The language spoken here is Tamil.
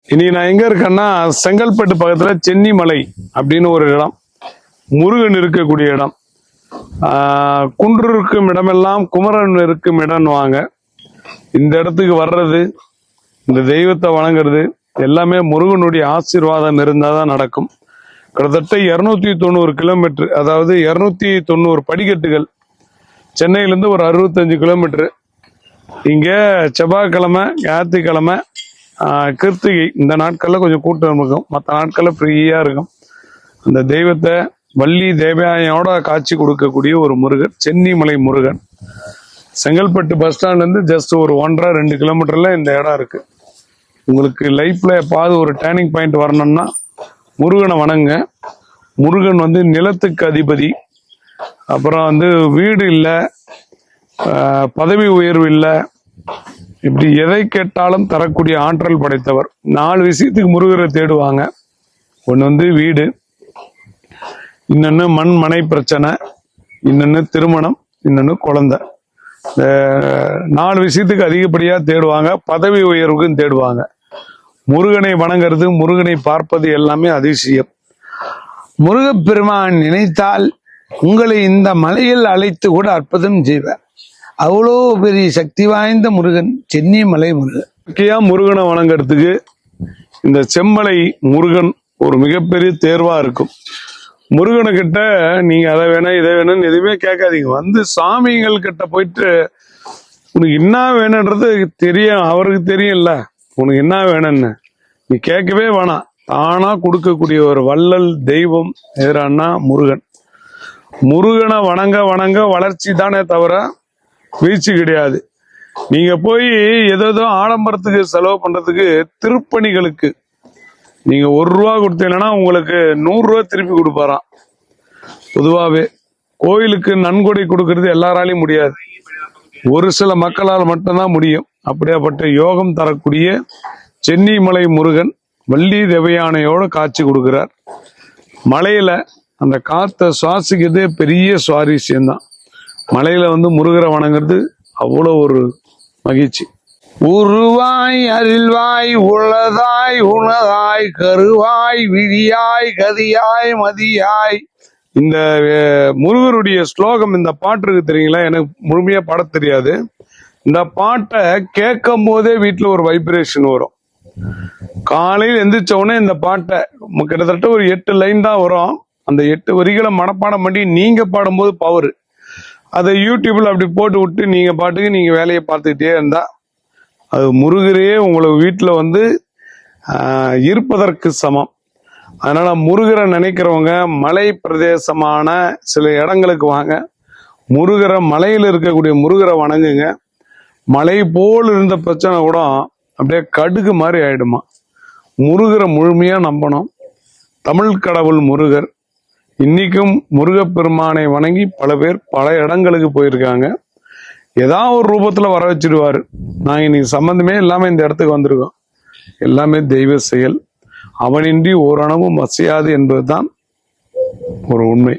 இன்னைக்கு நான் எங்க இருக்கேன்னா செங்கல்பட்டு பக்கத்துல சென்னிமலை அப்படின்னு ஒரு இடம், முருகன் இருக்கக்கூடிய இடம். குன்று இருக்கும் இடமெல்லாம் குமரன் இருக்கும் இடம்னு வாங்க. இந்த இடத்துக்கு வர்றது, இந்த தெய்வத்தை வணங்குறது எல்லாமே முருகனுடைய ஆசீர்வாதம் இருந்தாதான் நடக்கும். கிட்டத்தட்ட 290 கிலோமீட்டர், அதாவது 290 படிக்கட்டுகள். சென்னையிலேருந்து ஒரு 65 கிலோமீட்டர். இங்க செவ்வாய்க்கிழமை, ஞாயிற்றுக்கிழமை, கிருத்திகை இந்த நாட்கள்ல கொஞ்சம் கூட்டம் இருக்கும், மற்ற நாட்கள்ல ஃப்ரீயா இருக்கும். அந்த தெய்வத்தை வள்ளி தேவயானையோட காட்சி கொடுக்கக்கூடிய ஒரு முருகன், சென்னிமலை முருகன். செங்கல்பட்டு பஸ் ஸ்டாண்ட்ல இருந்து ஜஸ்ட் ஒரு 1.5-2 கிலோமீட்டர்ல இந்த இடம் இருக்கு. உங்களுக்கு லைஃப்ல எப்பாவது ஒரு டேர்னிங் பாயிண்ட் வரணும்னா முருகனை வணங்க. முருகன் நிலத்துக்கு அதிபதி. அப்புறம் வீடு இல்லை, பதவி உயர்வு இல்லை, இப்படி எதை கேட்டாலும் தரக்கூடிய ஆற்றல் படைத்தவர். 4 விஷயத்துக்கு முருகரை தேடுவாங்க. ஒன்று வீடு, இன்னொன்னு மண் மனை பிரச்சனை, இன்னொன்னு திருமணம், இன்னொன்னு குழந்தை. இந்த 4 விஷயத்துக்கு அதிகப்படியா தேடுவாங்க. பதவி உயர்வுக்கும் தேடுவாங்க. முருகனை வணங்குறது, முருகனை பார்ப்பது எல்லாமே அதிசயம். முருகப்பெருமான் நினைத்தால் உங்களை இந்த மலையில் அழைத்து கூட அற்புதம் செய்வார். அவ்வளோ பெரிய சக்தி வாய்ந்த முருகன் சென்னிமலை முருகன். முருகனை வணங்குறதுக்கு இந்த செம்மலை முருகன் ஒரு மிகப்பெரிய தேர்வா இருக்கும். முருகனை கிட்ட நீங்க அதை வேணும் இதை வேணும்னு எதுவுமே கேட்காதீங்க. சாமிகள் கிட்ட போயிட்டு உனக்கு என்ன வேணும்ன்றது தெரியும், அவருக்கு தெரியும்ல உனக்கு என்ன வேணும்னு. நீ கேட்கவே வேணாம், தானா கொடுக்கக்கூடிய ஒரு வள்ளல் தெய்வம் எதிரானா முருகன். முருகனை வணங்க வணங்க வளர்ச்சி தானே தவிர வீழ்ச்சி கிடையாது. நீங்க போய் ஏதோ ஆடம்பரத்துக்கு செலவு பண்றதுக்கு, திருப்பணிகளுக்கு நீங்க 1 ரூபா கொடுத்தீங்கன்னா உங்களுக்கு 100 ரூபா திருப்பி கொடுப்பாராம். பொதுவாவே கோயிலுக்கு நன்கொடை கொடுக்கறது எல்லாராலையும் முடியாது, ஒரு சில மக்களால் மட்டும்தான் முடியும். அப்படியாப்பட்ட யோகம் தரக்கூடிய சென்னிமலை முருகன் வள்ளி தேவயானையோட காட்சி கொடுக்கிறார். மலையில அந்த காத்தை சுவாசிக்கிறதே பெரிய சுவாரஸ்யம்தான். மலையில முருகரை வணங்குறது அவ்வளோ ஒரு மகிழ்ச்சி. உருவாய் அருள்வாய் உளதாய் உணதாய் கருவாய் விதியாய் கதியாய் மதியாய். இந்த முருகருடைய ஸ்லோகம், இந்த பாட்டு இருக்கு தெரியுங்களா? எனக்கு முழுமையா பாட தெரியாது. இந்த பாட்டை கேட்கும் போதே வீட்டுல ஒரு வைப்ரேஷன் வரும். காலையில் எந்திரிச்ச உடனே இந்த பாட்டை கிட்டத்தட்ட ஒரு 8 லைன் தான் வரும். அந்த 8 வரிகளை மனப்பாடம் பண்ணி நீங்க பாடும்போது பவர். அதை யூடியூப்ல அப்படி போட்டு விட்டு நீங்க பாட்டுக்கு நீங்க வேலையை பார்த்துக்கிட்டே இருந்தா அது முருகரே உங்களை வீட்டுல இருப்பதற்கு சமம். அதனால முருகரை நினைக்கிறவங்க மலை பிரதேசமான சில இடங்களுக்கு வாங்க. முருகரை, மலையில் இருக்கக்கூடிய முருகரை வணங்குங்க. மலை போல் இருந்த பிரச்சனை கூட அப்படியே கடுகு மாதிரி ஆயிடுமா. முருகரை முழுமையா நம்பணும். தமிழ் கடவுள் முருகர். இன்னைக்கும் முருகப்பெருமானை வணங்கி பல பேர் பல இடங்களுக்கு போயிருக்காங்க. ஏதாவது ஒரு ரூபத்துல வர வச்சிருவாரு. நாங்க இன்னைக்கு சம்பந்தமே இல்லாம இந்த இடத்துக்கு வந்திருக்கோம். எல்லாமே தெய்வ செயல். அவனின்றி ஓரணமும் அசையாது என்பதுதான் ஒரு உண்மை.